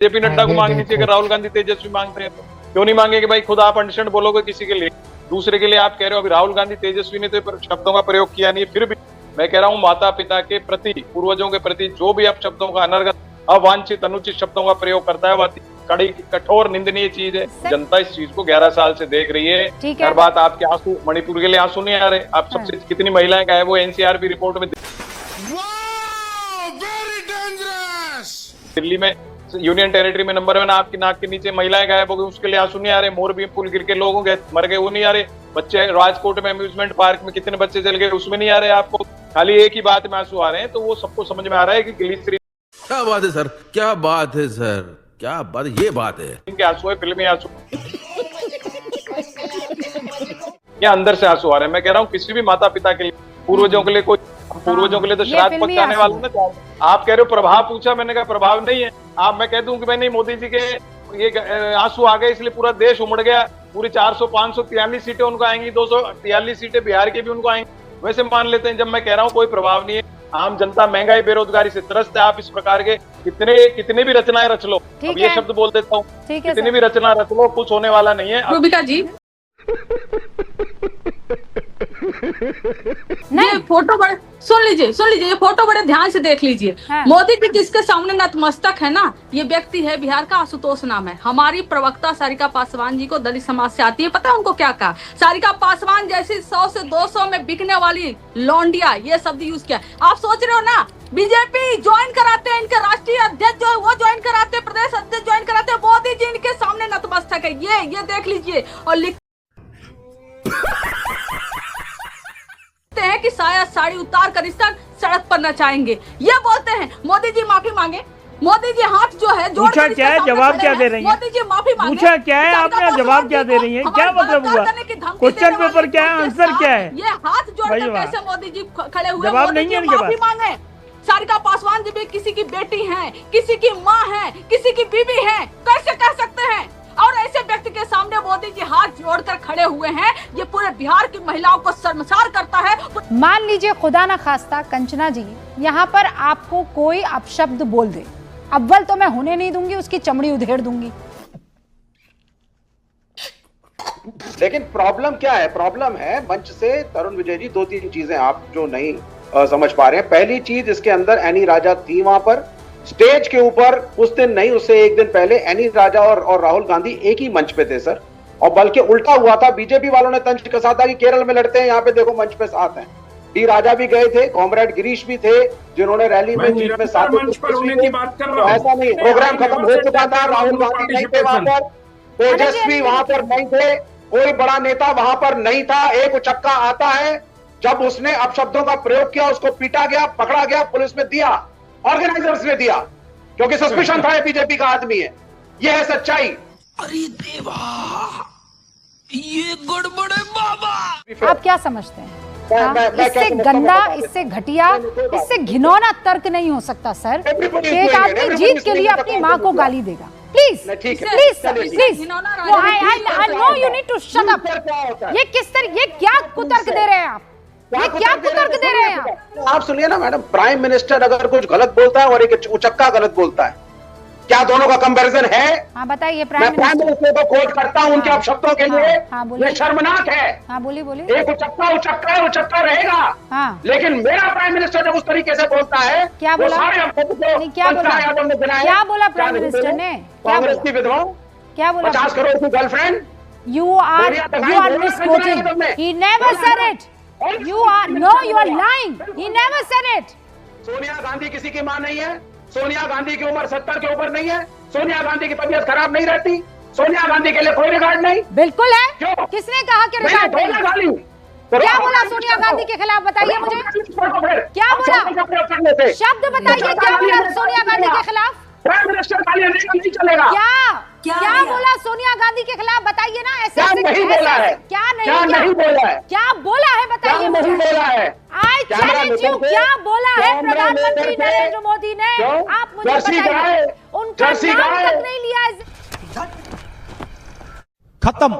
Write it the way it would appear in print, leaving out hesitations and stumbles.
JP Nadda को मांगनी चाहिए, राहुल गांधी तेजस्वी मांगते हैं तो क्यों नहीं मांगे कि भाई खुद आप अंडरस्टैंड बोलोगे किसी के लिए, दूसरे के लिए आप कह रहे हो। अभी राहुल गांधी तेजस्वी ने तो शब्दों का प्रयोग किया नहीं है, फिर भी मैं कह रहा हूँ माता पिता के प्रति, पूर्वजों के प्रति जो भी आप शब्दों का अनर्गत, अवांछित, अनुचित शब्दों का प्रयोग करता है, वह कड़ी कठोर निंदनीय चीज है। जनता इस चीज को 11 साल से देख रही है। हर बात आपके आंसू, मणिपुर के लिए आंसू नहीं आ रहे। आप सबसे कितनी महिलाएं गायब वो एनसीआरबी रिपोर्ट में, दिल्ली में यूनियन टेरिटरी में नंबर 1 आपकी नाक के नीचे महिलाएं गायब हो गई, उसके लिए आंसू नहीं आ रहे। मोरबी पुल गिर के लोगों के मर गए, वो नहीं आ रहे। बच्चे राजकोट में अम्यूजमेंट पार्क में कितने बच्चे चल गए, उसमें नहीं आ रहे आपको। खाली एक ही बात में आंसू आ रहे हैं, तो वो सबको समझ में आ रहा है कि ग्लिसरीन, क्या बात है सर, क्या बात है सर, क्या बात, ये बात है। इनके आंसू है फिल्मी आंसू, या अंदर से आंसू आ रहे हैं। मैं कह रहा हूँ किसी भी माता पिता के लिए, पूर्वजों के लिए, कोई पूर्वजों के लिए तो श्राद्ध पकाने वाला ना। आप कह रहे हो प्रभाव पूछा, मैंने कहा प्रभाव नहीं है। आप, मैं कह दूं कि भाई नहीं, मोदी जी के ये आंसू आ गए इसलिए पूरा देश उमड़ गया, पूरी 400 543 सीटें उनको आएंगी, 243 सीटें बिहार के भी उनको आएंगी, वैसे मान लेते हैं। जब मैं कह रहा हूँ कोई प्रभाव नहीं है, आम जनता महंगाई बेरोजगारी से त्रस्त है। आप इस प्रकार के कितने भी रचनाएं रच लो, अब ये शब्द बोल देता हूँ, कितनी भी रचना रच लो, कुछ होने वाला नहीं है। रूबिका जी नहीं, फोटो बड़े सुन लीजिए, ये फोटो बड़े ध्यान से देख लीजिए। हाँ। मोदी जी जिसके सामने नतमस्तक है ना, ये व्यक्ति है बिहार का, आशुतोष नाम है। हमारी प्रवक्ता सारिका पासवान जी को दलित समाज से आती है, पता है उनको क्या कहा? सारिका पासवान जैसी 100 से 200 में बिकने वाली लौंडिया, ये शब्द यूज किया। आप सोच रहे हो ना, बीजेपी ज्वाइन कराते हैं, इनके राष्ट्रीय अध्यक्ष जो है वो ज्वाइन कराते हैं, प्रदेश अध्यक्ष ज्वाइन कराते हैं, मोदी जी इनके सामने नतमस्तक है। ये देख लीजिए। और लिखते हैं कि शायद साड़ी उतार कर इस सड़क पर नचाएंगे। ये बोलते हैं मोदी जी माफी मांगे, मोदी जी हाथ जो है जोड़ पूछा क्या है, जवाब क्या दे रही है? मोदी जी माफी मांगे, पूछा क्या है आपने, जवाब क्या दे रही है? क्या मतलब हुआ? क्वेश्चन पेपर क्या है, आंसर क्या है? ये हाथ जोड़कर कैसे मोदी जी खड़े हुए? जवाब नहीं है इनके पास। माफी मांगे। सारिका पासवान जी भी किसी की बेटी हैं, किसी की माँ है, किसी की बीवी है, कैसे कह सकते हैं? और ऐसे व्यक्ति के सामने मोदी जी हाथ जोड़कर खड़े हुए हैं, ये पूरे बिहार की महिलाओं को शर्मसार करता है। मान लीजिए खुदा ना खास्ता कंचना जी यहाँ पर आपको कोई अपशब्द बोल दे, अव्वल तो मैं होने नहीं दूंगी, उसकी चमड़ी उधेड़ दूंगी। लेकिन प्रॉब्लम क्या है? प्रॉब्लम है मंच से तरुण विजय जी, 2-3 चीजें आप जो नहीं समझ पा रहे हैं। पहली चीज, इसके अंदर एनी राजा थी वहां पर स्टेज के ऊपर, उस दिन नहीं उससे एक दिन पहले एनी राजा और राहुल गांधी एक ही मंच पे थे सर। और बल्कि उल्टा हुआ था, बीजेपी वालों ने तंज कसा था कि केरल में लड़ते हैं, यहाँ पे देखो मंच पे साथ हैं। डी राजा भी गए थे, कॉमरेड गिरीश भी थे, जिन्होंने रैली में जीत में साथ मंच पर होने की बात कर रहा हूं। ऐसा नहीं, प्रोग्राम खत्म हो चुका था, राहुल गांधी नहीं थे वहां पर, तेजस्वी वहां पर नहीं थे, कोई बड़ा नेता वहां पर नहीं था। एक उचक्का आता है, जब उसने अपशब्दों का प्रयोग किया, उसको पीटा गया, पकड़ा गया, पुलिस में दिया, ऑर्गेनाइजर्स ने दिया, क्योंकि सस्पिशन था बीजेपी का आदमी है। यह है सच्चाई। अरे देवा, ये गड़बड़ है बाबा। आप क्या समझते हैं? इससे गंदा, इससे घटिया, इससे घिनौना तर्क नहीं हो सकता सर कि एक आदमी जीत के लिए अपनी माँ को गाली देगा। Please please please, I know you need to shut up. ये किस तरह, ये क्या कुतर्क दे रहे हैं आप? ये क्या कुतर्क दे रहे हैं आप? सुनिए ना मैडम, प्राइम मिनिस्टर अगर कुछ गलत बोलता है और एक उचक्का गलत बोलता है, क्या दोनों का कंपैरिजन है? हाँ बताइए। मैं प्राइम मिनिस्टर को कोट करता हूं उनके अपशब्दों के लिए। ये शर्मनाक है। हाँ बोलिए। एक उचक्का रहेगा। हाँ। लेकिन मेरा प्राइम मिनिस्टर जब उस तरीके से बोलता है, क्या बोला? क्या बोला प्राइम मिनिस्टर ने? कांग्रेस की विधवा, क्या बोला? 50 करोड़ की girlfriend. You are misquoting. He never said it. You are lying. He never said it. Sonia Gandhi किसी की मां नहीं है। सोनिया गांधी की उम्र 70 के ऊपर नहीं है। सोनिया गांधी की तबीयत खराब नहीं रहती। सोनिया गांधी के लिए कोई रिकॉर्ड नहीं। बिल्कुल है। क्यों? किसने कहा कि रिकॉर्ड नहीं? क्या बोला सोनिया गांधी के खिलाफ? बताइए मुझे, क्या बोला? शब्द बताइए, क्या बोला सोनिया गांधी के खिलाफ? प्राइम मिनिस्टर गाली नहीं चलेगा। क्या बोला सोनिया गांधी के खिलाफ? बताइए ना। ऐसे नहीं बोला है। क्या नहीं बोला है? क्या बोला है बताइए मुझे। आई चैलेंज यू, क्या बोला है प्रधानमंत्री नरेंद्र मोदी ने? आप मुझे बताइए। उनका नाम तक नहीं लिया। खत्म।